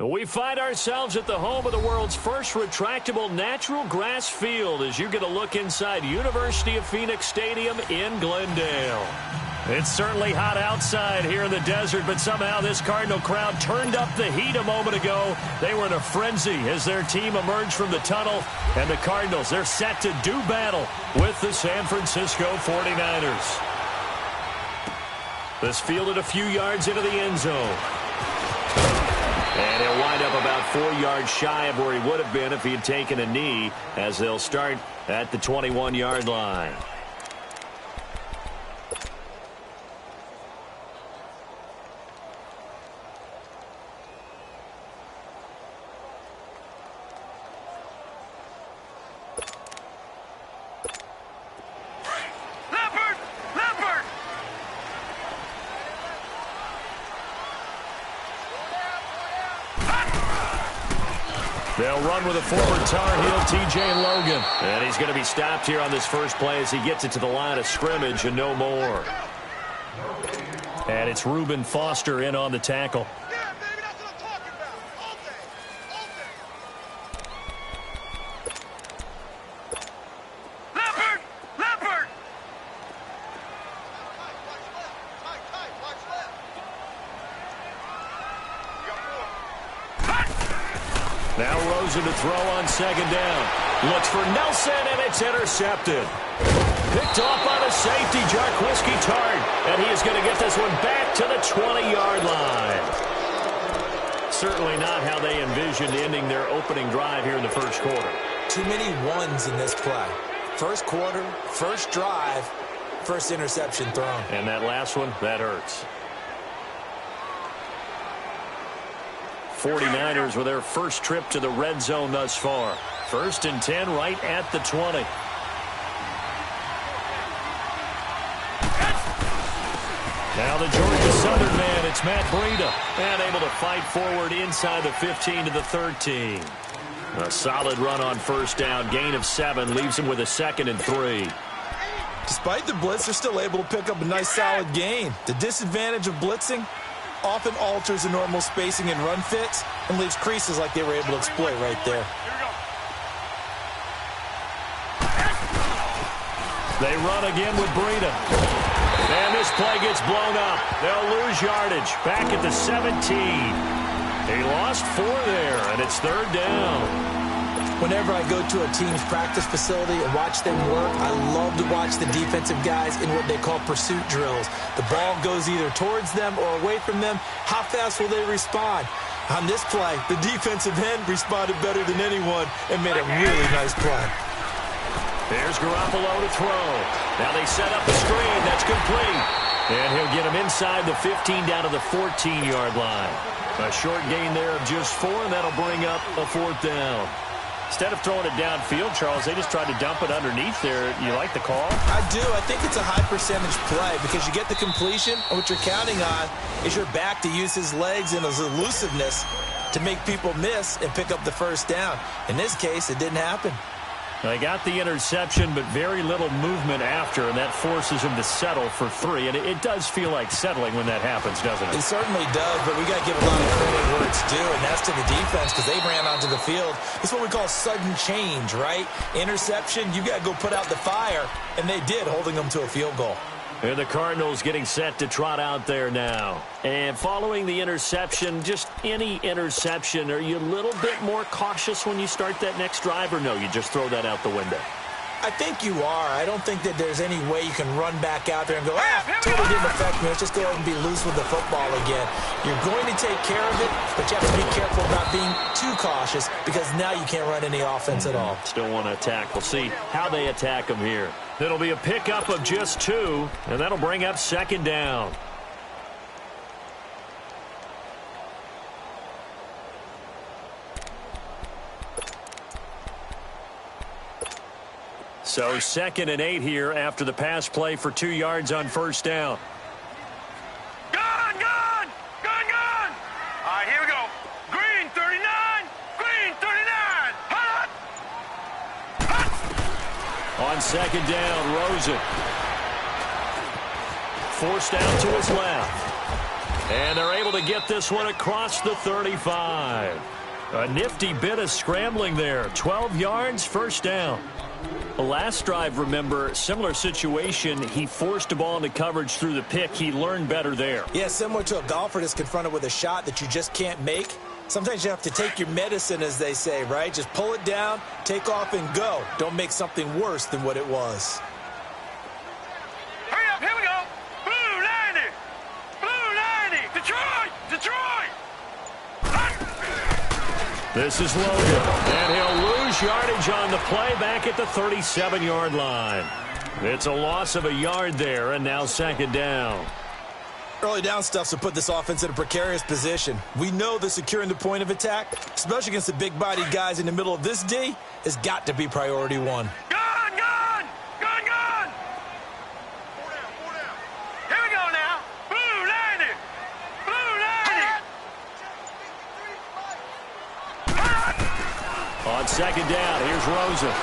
We find ourselves at the home of the world's first retractable natural grass field as you get a look inside University of Phoenix Stadium in Glendale. It's certainly hot outside here in the desert, but somehow this Cardinal crowd turned up the heat a moment ago. They were in a frenzy as their team emerged from the tunnel, and the Cardinals, they're set to do battle with the San Francisco 49ers. This fielded a few yards into the end zone. And he'll wind up about 4 yards shy of where he would have been if he had taken a knee, as they'll start at the 21-yard line. They'll run with a former Tar Heel, T.J. Logan. And he's going to be stopped here on this first play as he gets it to the line of scrimmage and no more. And it's Reuben Foster in on the tackle. Yeah, baby, that's what I'm talking about. All day. All day. Leopard! Leopard! Tight, watch left. You got 4. Now Rosen to throw on second down. Looks for Nelson, and it's intercepted. Picked off by the safety, Jarquiski Tart. And he is going to get this one back to the 20-yard line. Certainly not how they envisioned ending their opening drive here in the first quarter. Too many ones in this play. First quarter, first drive, first interception thrown. And that last one, that hurts. 49ers with their first trip to the red zone thus far. 1st and 10 right at the 20. Now the Georgia Southern man, it's Matt Breida. And able to fight forward inside the 15 to the 13. A solid run on first down. Gain of 7 leaves him with a 2nd and 3. Despite the blitz, they're still able to pick up a nice solid gain. The disadvantage of blitzing often alters the normal spacing and run fits and leaves creases like they were able to exploit right there. They run again with Breida. And this play gets blown up. They'll lose yardage. Back at the 17. He lost 4 there, and it's 3rd down. Whenever I go to a team's practice facility and watch them work, I love to watch the defensive guys in what they call pursuit drills. The ball goes either towards them or away from them. How fast will they respond? On this play, the defensive end responded better than anyone and made a really nice play. There's Garoppolo to throw. Now they set up the screen. That's complete. And he'll get him inside the 15 down to the 14-yard line. A short gain there of just 4, and that'll bring up a 4th down. Instead of throwing it downfield, Charles, they just tried to dump it underneath there. You like the call? I do. I think it's a high-percentage play because you get the completion, and what you're counting on is your back to use his legs and his elusiveness to make people miss and pick up the first down. In this case, it didn't happen. They got the interception, but very little movement after, and that forces him to settle for 3. And it does feel like settling when that happens, doesn't it? It certainly does, but we got to give a lot of credit where it's due, and that's to the defense because they ran onto the field. It's what we call sudden change, right? Interception, you got to go put out the fire, and they did, holding them to a field goal. And the Cardinals getting set to trot out there now. And following the interception, just any interception, are you a little bit more cautious when you start that next drive, or no, you just throw that out the window? I think you are. I don't think that there's any way you can run back out there and go, totally didn't affect me. Let's just go ahead and be loose with the football again. You're going to take care of it, but you have to be careful about being too cautious because now you can't run any offense at all. Still want to attack. We'll see how they attack them here. It'll be a pickup of just 2, and that'll bring up 2nd down. So 2nd and 8 here after the pass play for 2 yards on first down. Gone! All right, here we go. Green 39. Green 39. Hot! On 2nd down, Rosen. Forced out to his left. And they're able to get this one across the 35. A nifty bit of scrambling there. 12 yards, first down. The last drive, remember, similar situation. He forced the ball into coverage through the pick. He learned better there. Yeah, similar to a golfer that's confronted with a shot that you just can't make. Sometimes you have to take your medicine, as they say, right? Just pull it down, take off, and go. Don't make something worse than what it was. Hurry up, here we go. Blue 90. Blue 90. Detroit. Detroit. This is Logan, and he'll lose yardage on the play back at the 37-yard line. It's a loss of a yard there, and now second down. Early down stuffs will put this offense in a precarious position. We know that securing the point of attack, especially against the big-bodied guys in the middle of this D, has got to be priority one. Gone, gone. Gone, gone. Four down. Here we go now. Blue 90. Blue 90. On second down, here's Rosen.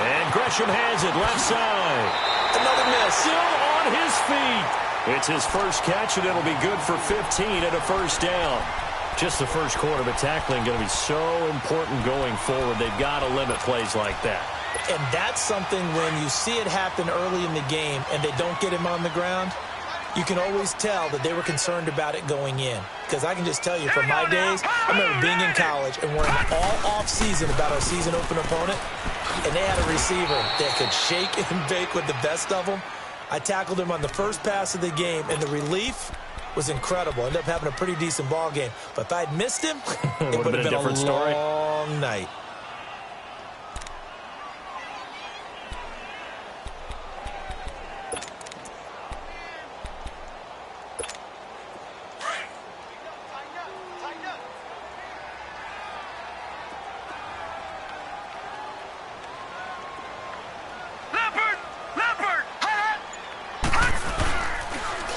And Gresham has it left side. Another miss. Still on his feet. It's his first catch, and it'll be good for 15 and a first down. Just the first quarter, but tackling going to be so important going forward. They've got to limit plays like that. And that's something when you see it happen early in the game and they don't get him on the ground, you can always tell that they were concerned about it going in. Because I can just tell you, from my days, I remember being in college and worrying all off-season about our season open opponent, and they had a receiver that could shake and bake with the best of them. I tackled him on the first pass of the game, and the relief was incredible. Ended up having a pretty decent ball game. But if I'd missed him, it would have been a different story. Long night.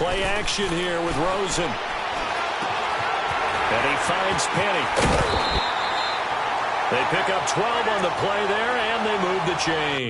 Play action here with Rosen. And he finds Penny. They pick up 12 on the play there, and they move the chain.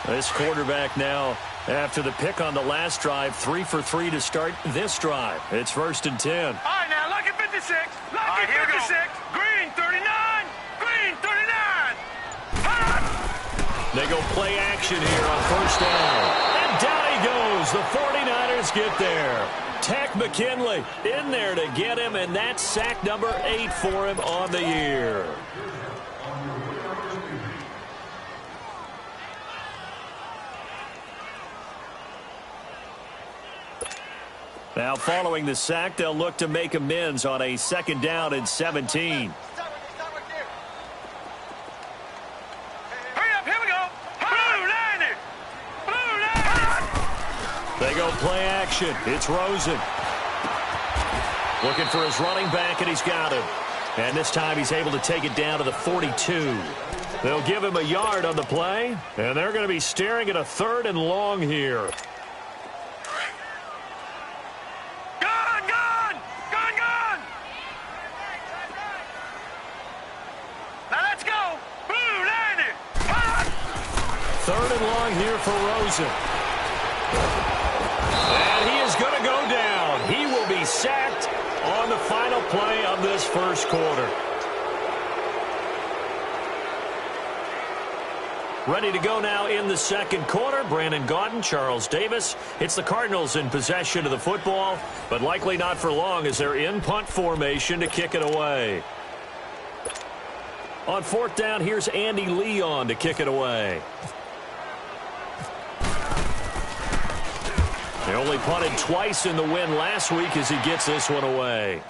This quarterback now, after the pick on the last drive, 3 for 3 to start this drive. It's 1st and 10. All right, now, lucky 56. Lucky 56. Green 39. Green 39. They go play action here on 1st down. And down he goes. The 49ers get there. Tack McKinley in there to get him, and that's sack number 8 for him on the year. Now, following the sack, they'll look to make amends on a 2nd down and 17. Hurry up, here we go. Blue 90. Blue 90. They go play action. It's Rosen. Looking for his running back, and he's got him. And this time he's able to take it down to the 42. They'll give him a yard on the play, and they're going to be staring at a 3rd and long here. Here for Rosen. And he is going to go down. He will be sacked on the final play of this first quarter. Ready to go now in the second quarter. Brandon Gaudin, Charles Davis. It's the Cardinals in possession of the football, but likely not for long as they're in punt formation to kick it away. On fourth down, here's Andy Leon to kick it away. They only punted twice in the win last week as he gets this one away.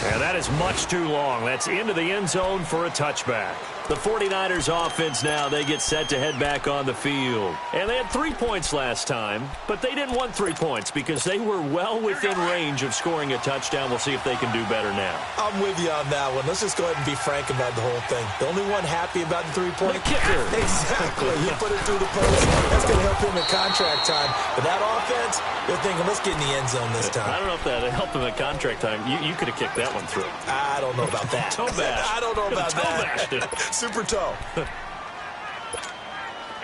And that is much too long. That's into the end zone for a touchback. The 49ers offense now, they get set to head back on the field. And they had 3 points last time, but they didn't want 3 points because they were well within range of scoring a touchdown. We'll see if they can do better now. I'm with you on that one. Let's just go ahead and be frank about the whole thing. The only one happy about the 3-point kicker. Exactly. You put it through the post. That's going to help him in contract time. But that offense, they're thinking, let's get in the end zone this time. I don't know if that helped him at contract time. You could have kicked that one through. I don't know about that. Toe bash. I don't know about toe that. Bashed it. Super toe. Here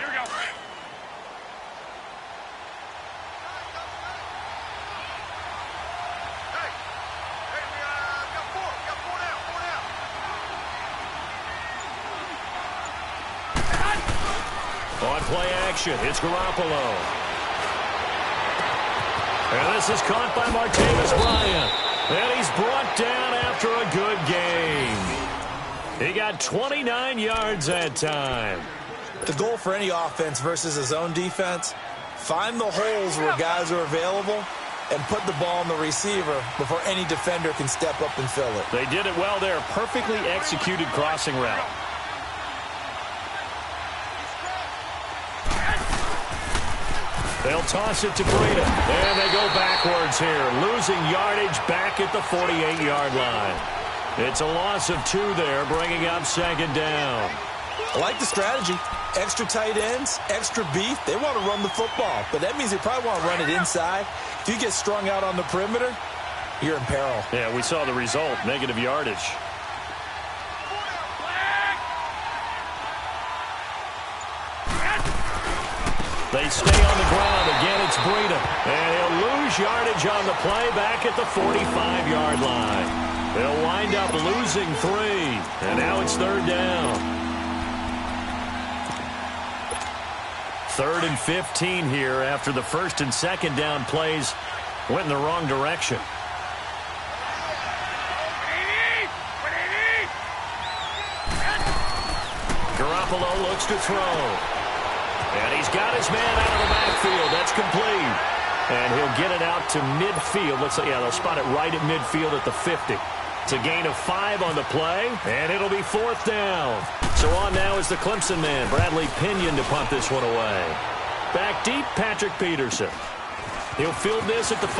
we go. Hey, we got four. We got four down. On play action, it's Garoppolo. And this is caught by Martavis Bryant. And he's brought down after a good game. He got 29 yards that time. The goal for any offense versus his own defense, find the holes where guys are available and put the ball on the receiver before any defender can step up and fill it. They did it well there. Perfectly executed crossing route. They'll toss it to Breida. And they go backwards here. Losing yardage back at the 48-yard line. It's a loss of 2 there, bringing up second down. I like the strategy. Extra tight ends, extra beef. They want to run the football, but that means they probably want to run it inside. If you get strung out on the perimeter, you're in peril. Yeah, we saw the result, negative yardage. They stay on the ground. Again, it's Breida. And he'll lose yardage on the play back at the 45-yard line. They'll wind up losing 3. And now it's third down. 3rd and 15 here after the first and second down plays went in the wrong direction. Garoppolo looks to throw. And he's got his man out of the backfield. That's complete. And he'll get it out to midfield. Looks like, yeah, they'll spot it right at midfield at the 50. It's a gain of 5 on the play, and it'll be 4th down. So on now is the Clemson man, Bradley Pinion, to punt this one away. Back deep, Patrick Peterson. He'll field this at the 5.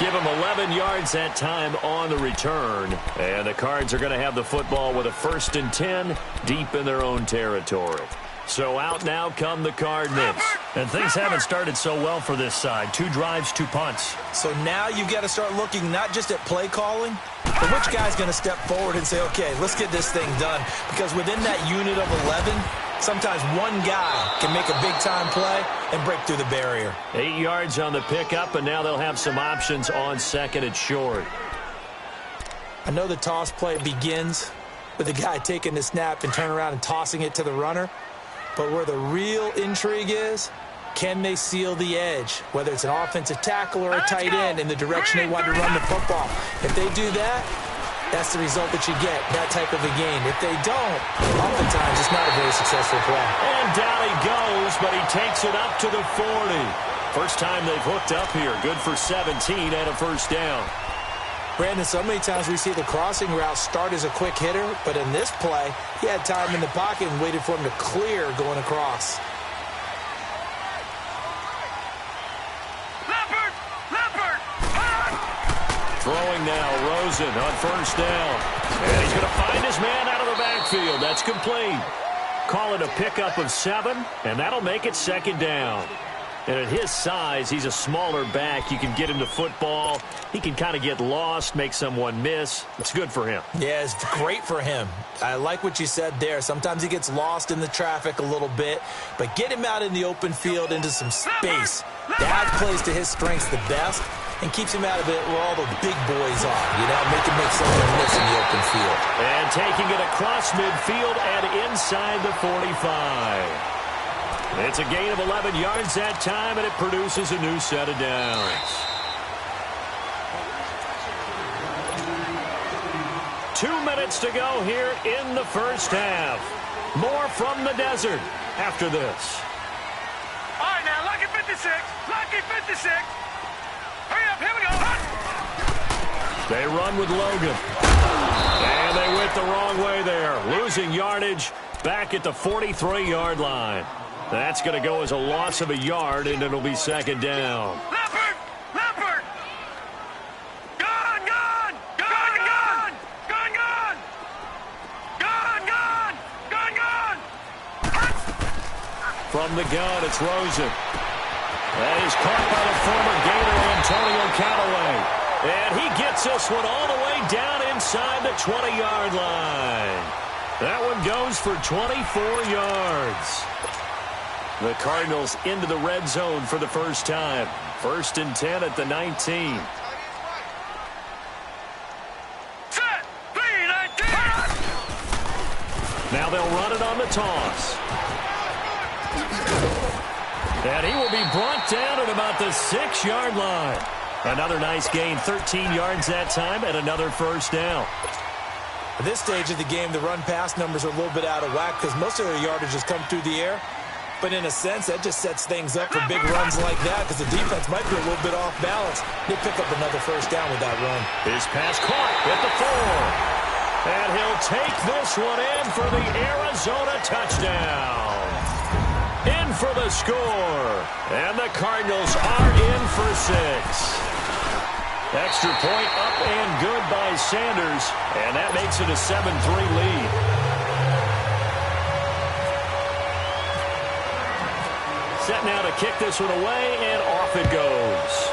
Give him 11 yards that time on the return. And the Cards are going to have the football with a 1st and 10 deep in their own territory. So out now come the Cardinals. And things haven't started so well for this side. 2 drives, 2 punts. So now you've got to start looking not just at play calling, but which guy's going to step forward and say, okay, let's get this thing done. Because within that unit of 11, sometimes one guy can make a big-time play and break through the barrier. 8 yards on the pickup, and now they'll have some options on second and short. I know the toss play begins with the guy taking the snap and turn around and tossing it to the runner. But where the real intrigue is, can they seal the edge, whether it's an offensive tackle or a tight end in the direction they want to run the football? If they do that, that's the result that you get, that type of a game. If they don't, oftentimes it's not a very successful play. And down he goes, but he takes it up to the 40. First time they've hooked up here. Good for 17 and a 1st down. Brandon, so many times we see the crossing route start as a quick hitter, but in this play, he had time in the pocket and waited for him to clear going across. Throwing now, Rosen on 1st down. And he's going to find his man out of the backfield. That's complete. Call it a pickup of 7, and that'll make it 2nd down. And at his size, he's a smaller back. You can get him to football. He can kind of get lost, make someone miss. It's good for him. Yeah, it's great for him. I like what you said there. Sometimes he gets lost in the traffic a little bit, but get him out in the open field into some space. That plays to his strengths the best. and keeps him out of it where all the big boys are, you know, make him make something miss in the open field. And taking it across midfield and inside the 45. It's a gain of 11 yards that time, and it produces a new set of downs. 2 minutes to go here in the first half. More from the desert after this. All right, now, lucky 56. Lucky 56. Hurry up, here we go. They run with Logan. And they went the wrong way there, losing yardage back at the 43-yard line. That's going to go as a loss of a yard, and it'll be second down. Leopard! Leopard! Gun! Gun! Gun! Gun! Gun! Gun! Gun! Gun! Gun! Gun! From the gun, it's Rosen. That is caught by the former Gator, Antonio Callaway. And he gets this one all the way down inside the 20-yard line. That one goes for 24 yards. The Cardinals into the red zone for the first time. 1st and 10 at the 19. Set! 3-19! Now they'll run it on the toss. And he will be brought down at about the 6-yard line. Another nice gain, 13 yards that time, and another first down. At this stage of the game, the run-pass numbers are a little bit out of whack because most of their yardage has come through the air. But in a sense, that just sets things up for big runs like that because the defense might be a little bit off balance. They pick up another first down with that run. His pass caught at the 4. And he'll take this one in for the Arizona touchdown. In for the score. And the Cardinals are in for 6. Extra point up and good by Sanders. And that makes it a 7-3 lead. Set now to kick this one away, and off it goes.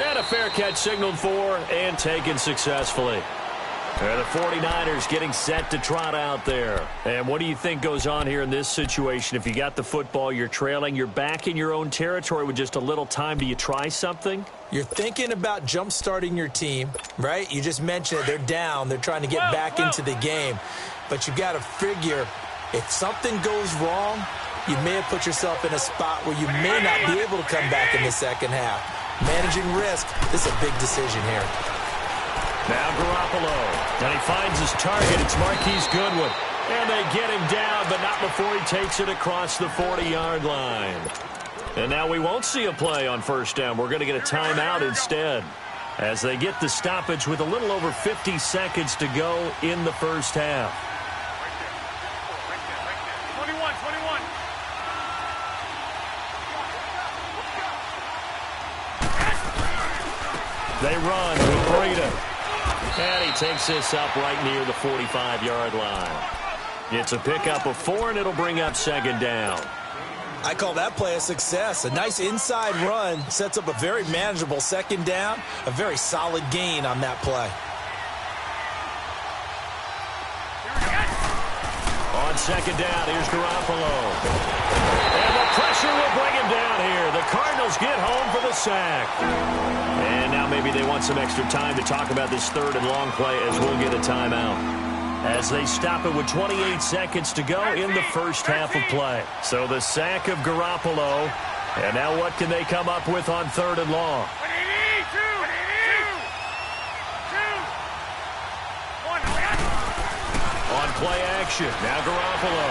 And a fair catch signaled for and taken successfully. And the 49ers getting set to trot out there. And what do you think goes on here in this situation? If you got the football, you're trailing, you're back in your own territory with just a little time. Do you try something? You're thinking about jump-starting your team, right? You just mentioned it. They're down. They're trying to get back into the game. But you got to figure, if something goes wrong, you may have put yourself in a spot where you may not be able to come back in the second half. Managing risk, this is a big decision here. Now Garoppolo. And he finds his target. It's Marquise Goodwin. And they get him down, but not before he takes it across the 40-yard line. And now we won't see a play on first down. We're going to get a timeout instead, as they get the stoppage with a little over 50 seconds to go in the first half. 21. They run with Breida. And he takes this up right near the 45-yard line. It's a pickup of 4, and it'll bring up second down. I call that play a success. A nice inside run sets up a very manageable second down. A very solid gain on that play. On second down, here's Garoppolo. And the pressure will bring him down here. The Cardinals get home for the sack. And now maybe they want some extra time to talk about this third and long play, as we'll get a timeout, as they stop it with 28 seconds to go in the first half of play. So the sack of Garoppolo. And now what can they come up with on third and long? On play action, now Garoppolo.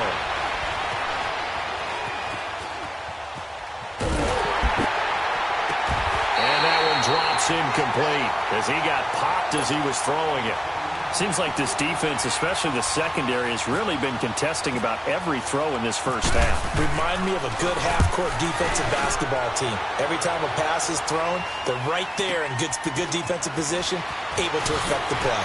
And that one drops incomplete as he got popped as he was throwing it. Seems like this defense, especially the secondary, has really been contesting about every throw in this first half. Remind me of a good half-court defensive basketball team. Every time a pass is thrown, they're right there in good defensive position, able to affect the play.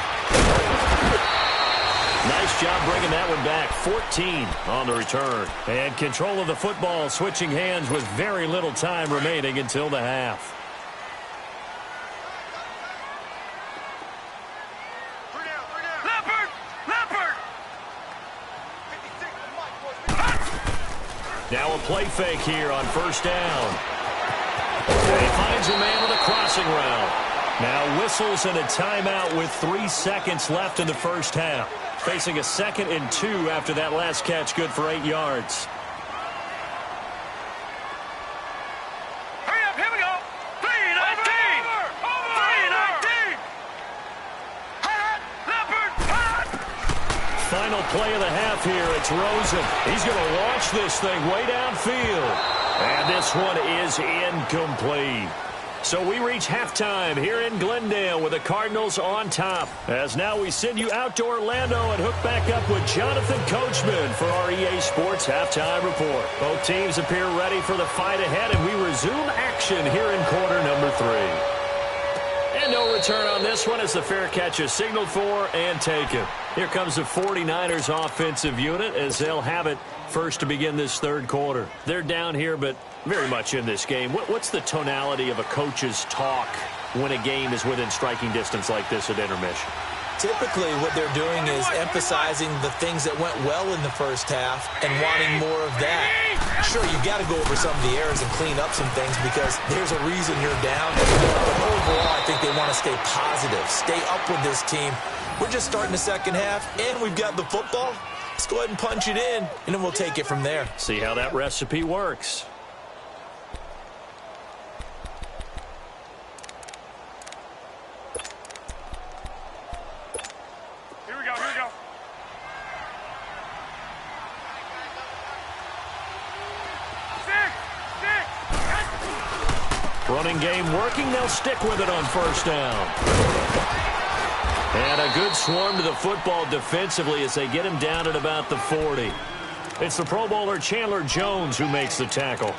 Nice job bringing that one back. 14 on the return. And control of the football, switching hands with very little time remaining until the half. Now a play fake here on first down. And he finds a man with a crossing route. Now whistles and a timeout with 3 seconds left in the first half. Facing a 2nd and 2 after that last catch, good for 8 yards. Hurry up, here we go. 3-19. 3-19. Hot, Leopard, hot. Final play of the half here. It's Rosen. He's going to launch this thing way downfield. And this one is incomplete. So we reach halftime here in Glendale with the Cardinals on top. As now we send you out to Orlando and hook back up with Jonathan Coachman for our EA Sports Halftime Report. Both teams appear ready for the fight ahead, and we resume action here in quarter number 3. And no return on this one as the fair catch is signaled for and taken. Here comes the 49ers offensive unit as they'll have it first to begin this third quarter. They're down here, but very much in this game. What's the tonality of a coach's talk when a game is within striking distance like this at intermission? Typically, what they're doing is emphasizing the things that went well in the first half and wanting more of that. Sure, you've got to go over some of the errors and clean up some things because there's a reason you're down. But overall, I think they want to stay positive, stay up with this team. We're just starting the second half, and we've got the football. Let's go ahead and punch it in, and then we'll take it from there. See how that recipe works. Here we go, here we go. Six. Running game working. They'll stick with it on first down. And a good swarm to the football defensively as they get him down at about the 40. It's the Pro Bowler Chandler Jones who makes the tackle.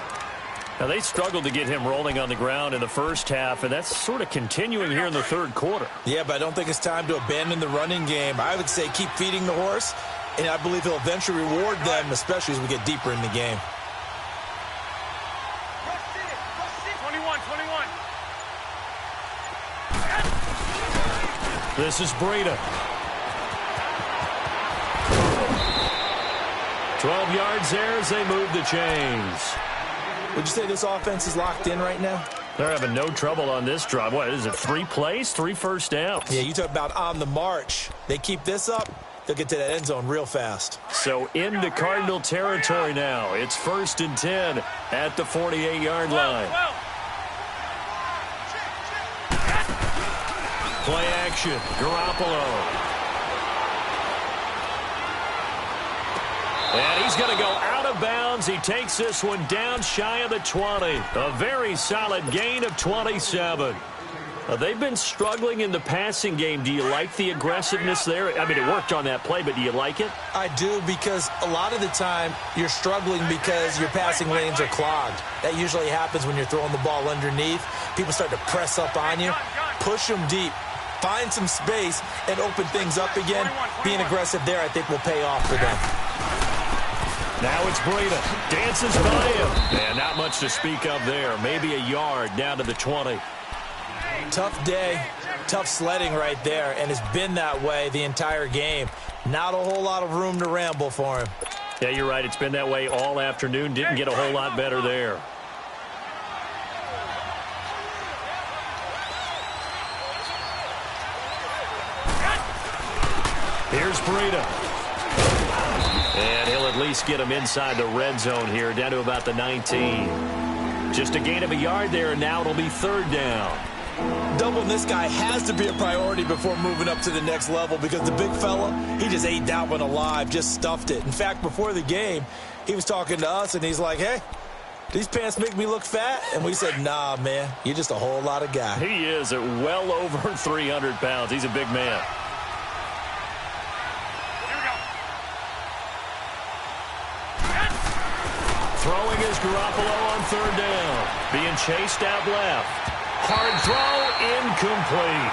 Now, they struggled to get him rolling on the ground in the first half, and that's sort of continuing here in the third quarter. Yeah, but I don't think it's time to abandon the running game. I would say keep feeding the horse, and I believe he'll eventually reward them, especially as we get deeper in the game. 21. This is Breida. 12 yards there as they move the chains. Would you say this offense is locked in right now? They're having no trouble on this drive. What is it, 3 plays, 3 first downs? Yeah, you talk about on the march. They keep this up, they'll get to that end zone real fast. So into Cardinal territory now. It's 1st and 10 at the 48-yard line. Play action, Garoppolo. And he's going to go out of bounds. He takes this one down shy of the 20. A very solid gain of 27. They've been struggling in the passing game. Do you like the aggressiveness there? I mean, it worked on that play, but do you like it? I do, because a lot of the time you're struggling because your passing lanes are clogged. That usually happens when you're throwing the ball underneath. People start to press up on you. Push them deep. Find some space and open things up again. Being aggressive there, I think, will pay off for them. Now it's Breida. Dances by him. And not much to speak of there. Maybe a yard down to the 20. Tough day, tough sledding right there, and it's been that way the entire game. Not a whole lot of room to ramble for him. Yeah, you're right. It's been that way all afternoon. Didn't get a whole lot better there. Here's Breida. And he'll at least get him inside the red zone here, down to about the 19. Just a gain of a yard there, and now it'll be 3rd down. Doubling this guy has to be a priority before moving up to the next level, because the big fella, he just ate that one alive, just stuffed it. In fact, before the game, he was talking to us, and he's like, hey, these pants make me look fat? And we said, nah, man, you're just a whole lot of guy. He is at well over 300 pounds. He's a big man. Throwing is Garoppolo on 3rd down. Being chased out left. Hard throw, incomplete.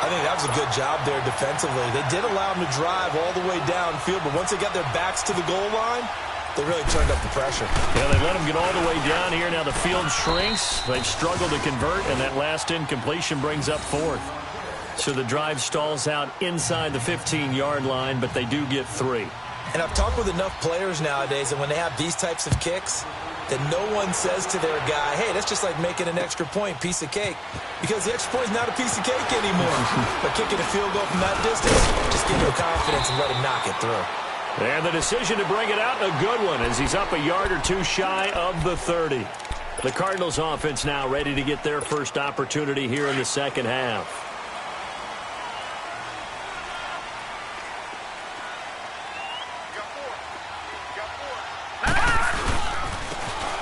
I think that was a good job there defensively. They did allow him to drive all the way downfield, but once they got their backs to the goal line, they really turned up the pressure. Yeah, they let him get all the way down here. Now the field shrinks. They've struggled to convert, and that last incompletion brings up 4th. So the drive stalls out inside the 15-yard line, but they do get 3. And I've talked with enough players nowadays, and when they have these types of kicks, that no one says to their guy, hey, that's just like making an extra point, piece of cake. Because the extra point is not a piece of cake anymore. But kicking a field goal from that distance, just give him confidence and let him knock it through. And the decision to bring it out, a good one, as he's up a yard or two shy of the 30. The Cardinals offense now ready to get their first opportunity here in the second half.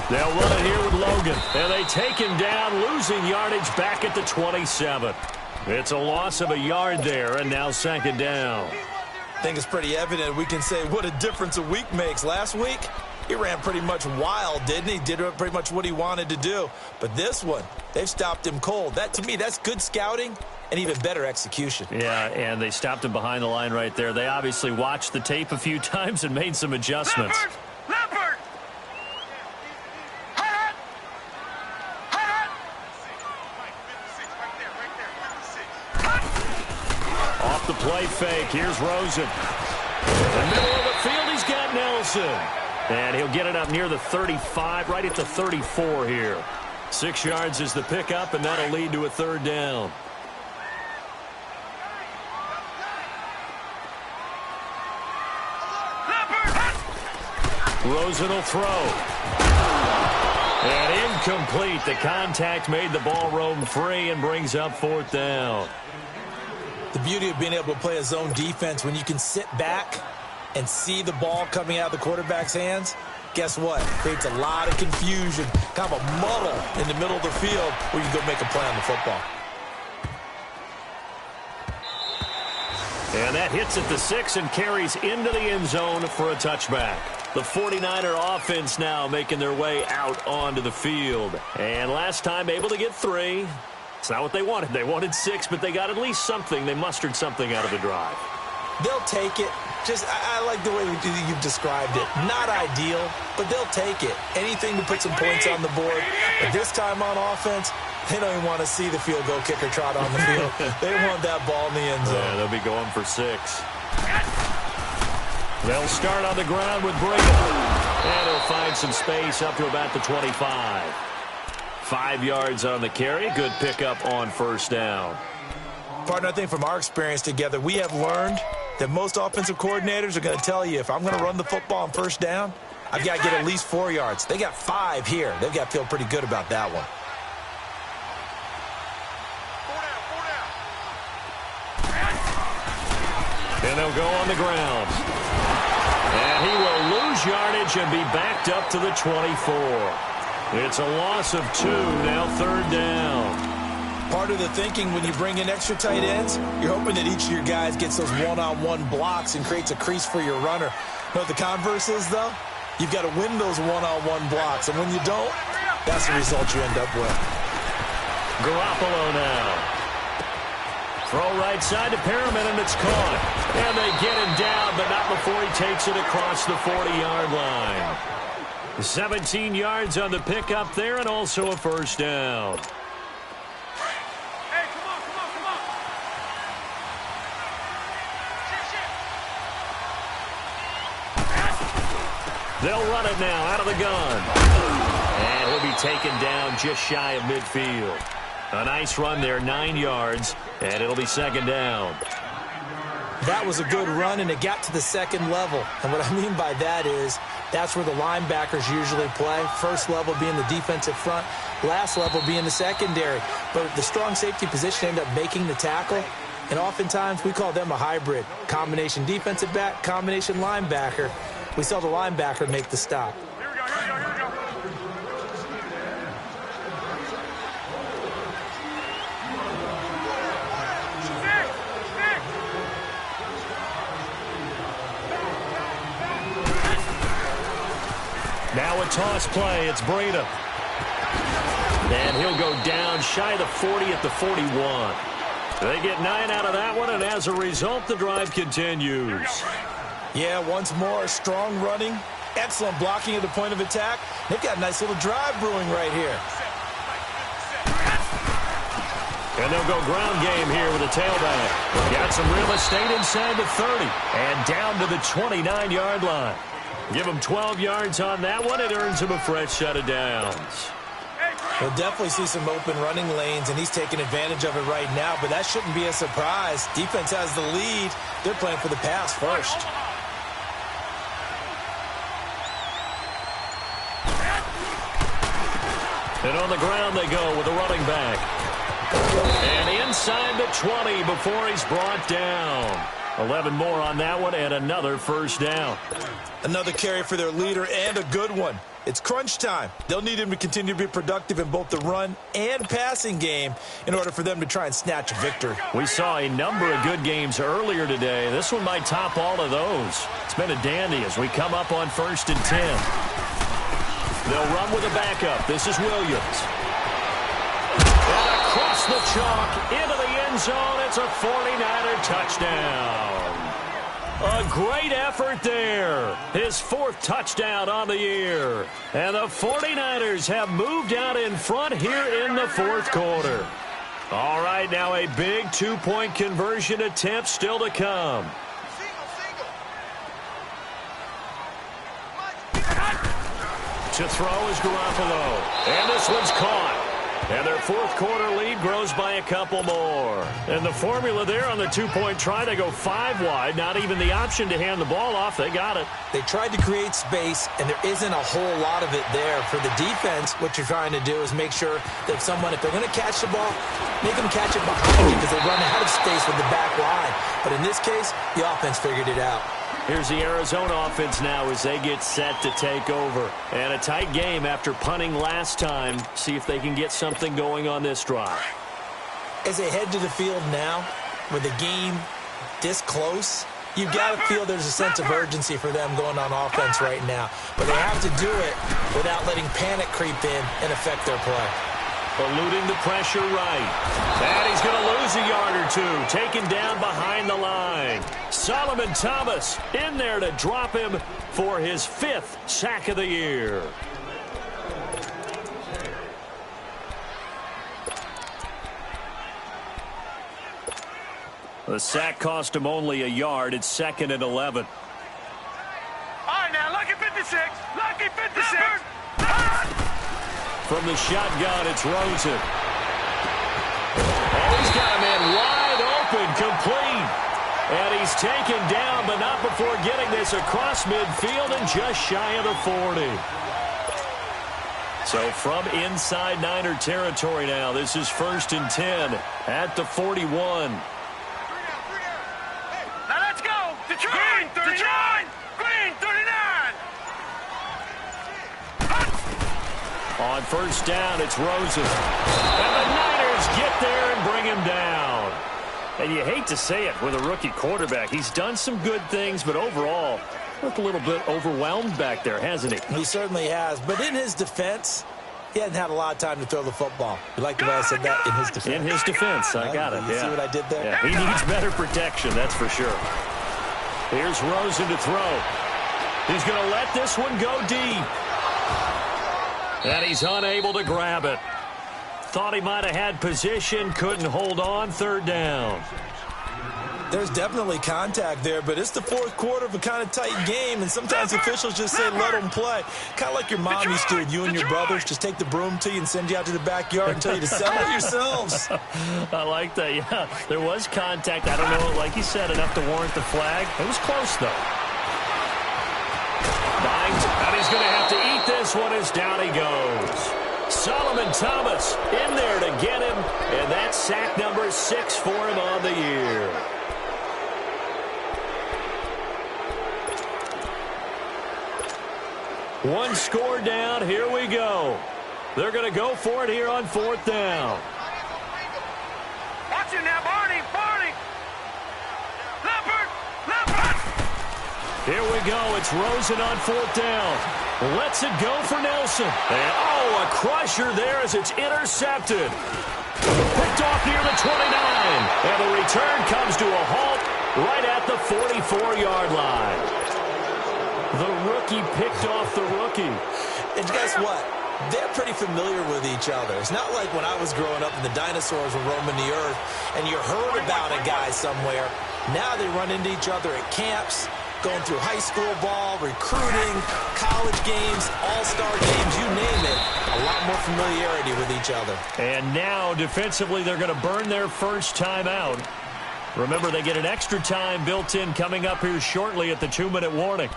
They'll run it here with Logan, and they take him down, losing yardage back at the 27. It's a loss of a yard there, and now second down. I think it's pretty evident. We can say what a difference a week makes. Last week, he ran pretty much wild, didn't he? Did pretty much what he wanted to do. But this one, they've stopped him cold. That, to me, that's good scouting and even better execution. Yeah, and they stopped him behind the line right there. They obviously watched the tape a few times and made some adjustments. Leopard! Off the play fake, here's Rosen. In the middle of the field, he's got Nelson. And he'll get it up near the 35, right at the 34 here. 6 yards is the pickup, and that'll lead to a third down. Rosen will throw. And incomplete. The contact made the ball roam free and brings up fourth down. The beauty of being able to play a zone defense when you can sit back and see the ball coming out of the quarterback's hands, guess what? Creates a lot of confusion, kind of a muddle in the middle of the field where you go make a play on the football. And that hits at the 6 and carries into the end zone for a touchback. The 49er offense now making their way out onto the field. And last time able to get 3. It's not what they wanted. They wanted 6, but they got at least something. They mustered something out of the drive. They'll take it. I like the way you've described it. Not ideal, but they'll take it. Anything to put some points on the board. But this time on offense, they don't even want to see the field goal kicker trot on the field. They want that ball in the end zone. Yeah, they'll be going for 6. They'll start on the ground with Brady. And he'll find some space up to about the 25. 5 yards on the carry. Good pickup on first down. Partner, I think from our experience together, we have learned that most offensive coordinators are going to tell you, if I'm going to run the football on first down, I've got to get at least 4 yards. They got 5 here. They've got to feel pretty good about that one. And they'll go on the ground. And he will lose yardage and be backed up to the 24. It's a loss of 2, now third down. Part of the thinking when you bring in extra tight ends, you're hoping that each of your guys gets those one-on-one blocks and creates a crease for your runner. You know what the converse is, though? You've got to win those one-on-one blocks, and when you don't, that's the result you end up with. Garoppolo now. Throw right side to Perriman, and it's caught. And they get him down, but not before he takes it across the 40-yard line. 17 yards on the pickup there, and also a first down. Hey, come on, come on, come on. They'll run it now out of the gun. And he'll be taken down just shy of midfield. A nice run there, 9 yards, and it'll be second down. That was a good run, and it got to the second level. And what I mean by that is that's where the linebackers usually play. First level being the defensive front, last level being the secondary. But the strong safety position ended up making the tackle, and oftentimes we call them a hybrid. Combination defensive back, combination linebacker. We saw the linebacker make the stop. Here we go, here we go, here we go. Now a toss play. It's Breda. And he'll go down shy of the 40 at the 41. They get 9 out of that one, and as a result, the drive continues. Yeah, once more, strong running, excellent blocking at the point of attack. They've got a nice little drive brewing right here. And they'll go ground game here with a tailback. Got some real estate inside the 30 and down to the 29-yard line. Give him 12 yards on that one. It earns him a fresh set of downs. We'll definitely see some open running lanes, and he's taking advantage of it right now, but that shouldn't be a surprise. Defense has the lead. They're playing for the pass first. And on the ground they go with the running back. And inside the 20 before he's brought down. 11 more on that one and another first down. Another carry for their leader and a good one. It's crunch time. They'll need him to continue to be productive in both the run and passing game in order for them to try and snatch a victory. We saw a number of good games earlier today. This one might top all of those. It's been a dandy as we come up on 1st and 10. They'll run with a backup. This is Williams. And across the chalk into the end zone. It's a 49er touchdown. A great effort there. His 4th touchdown on the year. And the 49ers have moved out in front here in the 4th quarter. All right, now a big 2-point conversion attempt still to come. To throw is Garoppolo. And this one's caught. And their 4th quarter lead grows by a couple more. And the formula there on the 2-point try, they go 5 wide. Not even the option to hand the ball off. They got it. They tried to create space, and there isn't a whole lot of it there. For the defense, what you're trying to do is make sure that if they're going to catch the ball, make them catch it behind you because they run out of space with the back line. But in this case, the offense figured it out. Here's the Arizona offense now as they get set to take over. And a tight game after punting last time. See if they can get something going on this drive. As they head to the field now, with the game this close, you've got to feel there's a sense of urgency for them going on offense right now. But they have to do it without letting panic creep in and affect their play. Eluding the pressure right. And he's going to lose a yard or two. Taken down behind the line. Solomon Thomas in there to drop him for his 5th sack of the year. The sack cost him only a yard. It's 2nd and 11. All right, now, lucky 56. Lucky 56. From the shotgun, it's Rosen. Oh, he's got a man wide open, complete. And he's taken down, but not before getting this across midfield and just shy of the 40. So from inside Niner territory now, this is 1st and 10 at the 41. Now let's go. Detroit. Detroit. Green 39. On 1st down, it's Rosen. And the Niners get there and bring him down. And you hate to say it with a rookie quarterback. He's done some good things, but overall, looked a little bit overwhelmed back there, hasn't he? He certainly has. But in his defense, he hasn't had a lot of time to throw the football. You like the way I said that? In his defense. In his defense, I got it. You see what I did there? Yeah, he needs better protection, that's for sure. Here's Rosen to throw. He's going to let this one go deep. And he's unable to grab it. Thought he might have had position, couldn't hold on, 3rd down. There's definitely contact there, but it's the 4th quarter of a kind of tight game, and sometimes officials just say let them play. Kind of like your mom used to with you and your brothers. Just take the broom to you and send you out to the backyard and tell you to settle it yourselves. I like that, yeah. There was contact. I don't know, like you said, enough to warrant the flag. It was close, though. Binds, and he's going to have to eat this one as down he goes. Solomon Thomas in there to get him, and that's sack number 6 for him on the year. One score down, here we go. They're going to go for it here on 4th down. Watch it now, Barney. Here we go. It's Rosen on 4th down. Lets it go for Nelson. And, oh, a crusher there as it's intercepted. Picked off near the 29. And the return comes to a halt right at the 44-yard line. The rookie picked off the rookie. And guess what? They're pretty familiar with each other. It's not like when I was growing up and the dinosaurs were roaming the earth and you heard about a guy somewhere. Now they run into each other at camps. going through high school ball, recruiting, college games, all-star games, you name it. A lot more familiarity with each other. And now, defensively, they're going to burn their first timeout. Remember, they get an extra time built in coming up here shortly at the 2-minute warning.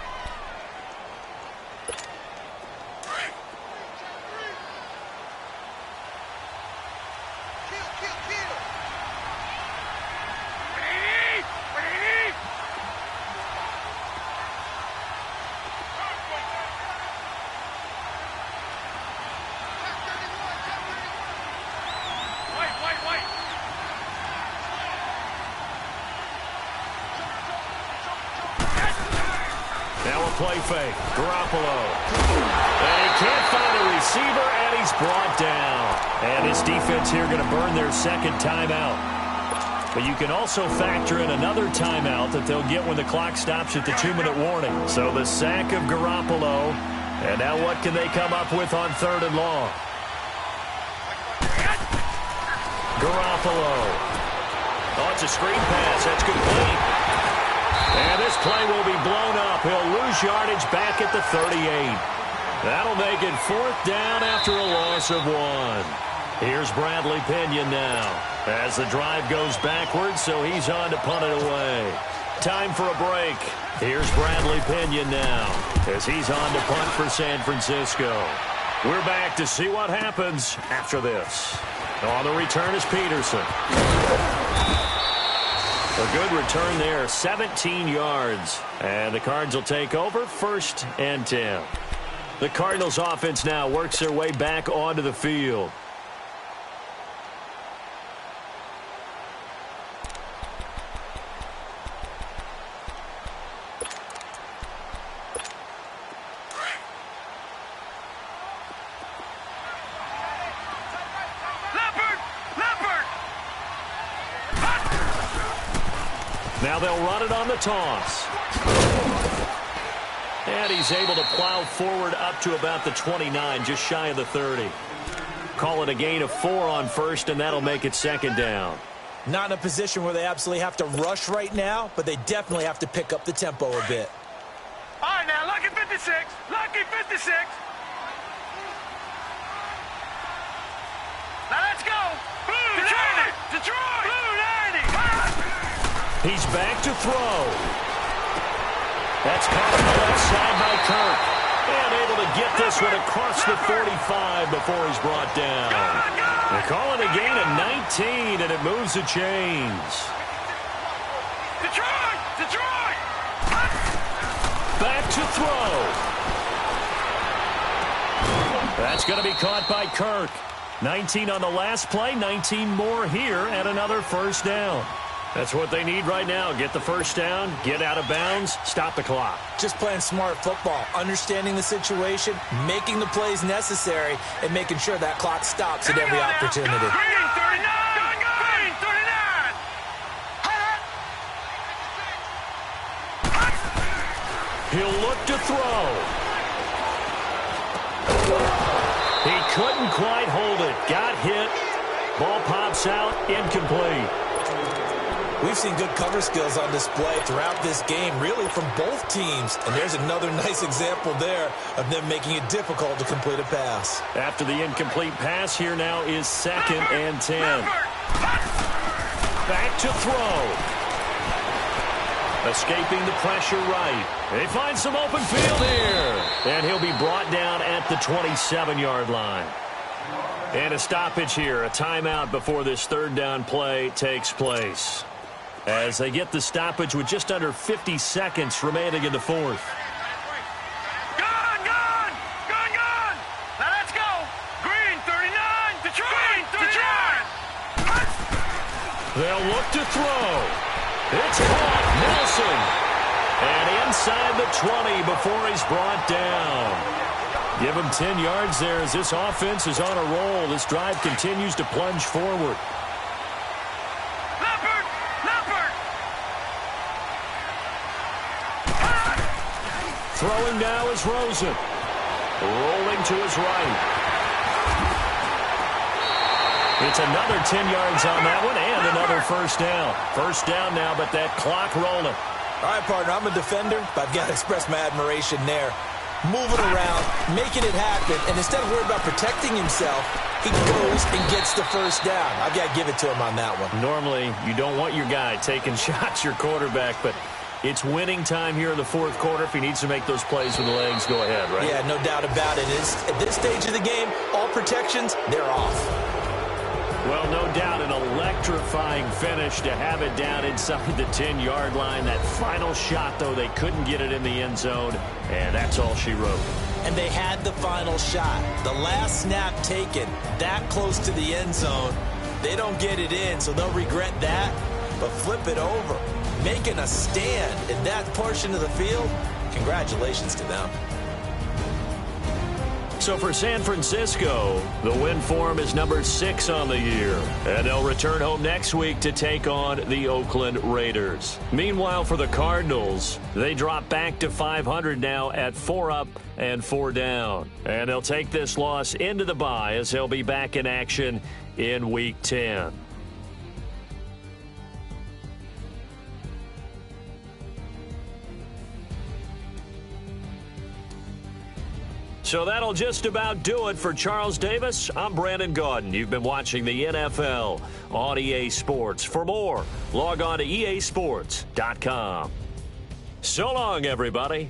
Play fake. Garoppolo. And he can't find a receiver, and he's brought down. And his defense here going to burn their second timeout. But you can also factor in another timeout that they'll get when the clock stops at the 2-minute warning. So the sack of Garoppolo. And now what can they come up with on 3rd and long? Garoppolo. Oh, it's a screen pass. That's complete. And this play will be blown up. He'll lose yardage back at the 38. That'll make it 4th down after a loss of 1. Here's Bradley Pinion now as the drive goes backwards, so he's on to punt it away. Time for a break. Here's Bradley Pinion now as he's on to punt for San Francisco. We're back to see what happens after this. On the return is Peterson. A good return there, 17 yards. And the Cards will take over 1st and 10. The Cardinals offense now works their way back onto the field. Now they'll run it on the toss. And he's able to plow forward up to about the 29, just shy of the 30. Call it a gain of 4 on 1st, and that'll make it 2nd down. Not in a position where they absolutely have to rush right now, but they definitely have to pick up the tempo a bit. All right, now, lucky 56. Lucky 56. Now let's go. Blue Detroit. Detroit. Blue 90. He's back to throw. That's caught on the left side by Kirk. And able to get this one across the 45 before he's brought down. They call it a gain of 19, and it moves the chains. Detroit! Detroit! Back to throw. That's going to be caught by Kirk. 19 on the last play, 19 more here, and another 1st down. That's what they need right now. Get the 1st down, get out of bounds, stop the clock. Just playing smart football, understanding the situation, making the plays necessary, and making sure that clock stops at every opportunity. Green 39! Green 39! He'll look to throw. He couldn't quite hold it. Got hit. Ball pops out, incomplete. We've seen good cover skills on display throughout this game, really from both teams. And there's another nice example there of them making it difficult to complete a pass. After the incomplete pass, here now is 2nd and 10. Back to throw. Escaping the pressure right. They find some open field here. And he'll be brought down at the 27-yard line. And a stoppage here, a timeout before this 3rd down play takes place. As they get the stoppage with just under 50 seconds remaining in the 4th. Gone! Now let's go! Green 39! Detroit! Detroit! They'll look to throw. It's caught. Nelson. And inside the 20 before he's brought down. Give him 10 yards there as this offense is on a roll. This drive continues to plunge forward. Throwing now is Rosen. Rolling to his right. It's another 10 yards on that one and another 1st down. 1st down now, but that clock rolling. All right, partner, I'm a defender, but I've got to express my admiration there. Moving around, making it happen, and instead of worrying about protecting himself, he goes and gets the first down. I've got to give it to him on that one. Normally, you don't want your guy taking shots, your quarterback, but it's winning time here in the fourth quarter. If he needs to make those plays with the legs, go ahead, right? Yeah, no doubt about it. At this stage of the game, all protections, they're off. Well, no doubt an electrifying finish to have it down inside the 10-yard line. That final shot, though, they couldn't get it in the end zone, and that's all she wrote. And they had the final shot. The last snap taken that close to the end zone. They don't get it in, so they'll regret that. But flip it over, making a stand in that portion of the field, congratulations to them. So for San Francisco, the win form is number 6 on the year. And they'll return home next week to take on the Oakland Raiders. Meanwhile, for the Cardinals, they drop back to 500 now at 4 up and 4 down. And they'll take this loss into the bye as they'll be back in action in Week 10. So that'll just about do it for Charles Davis. I'm Brandon Gaudin. You've been watching the NFL on EA Sports. For more, log on to easports.com. So long, everybody.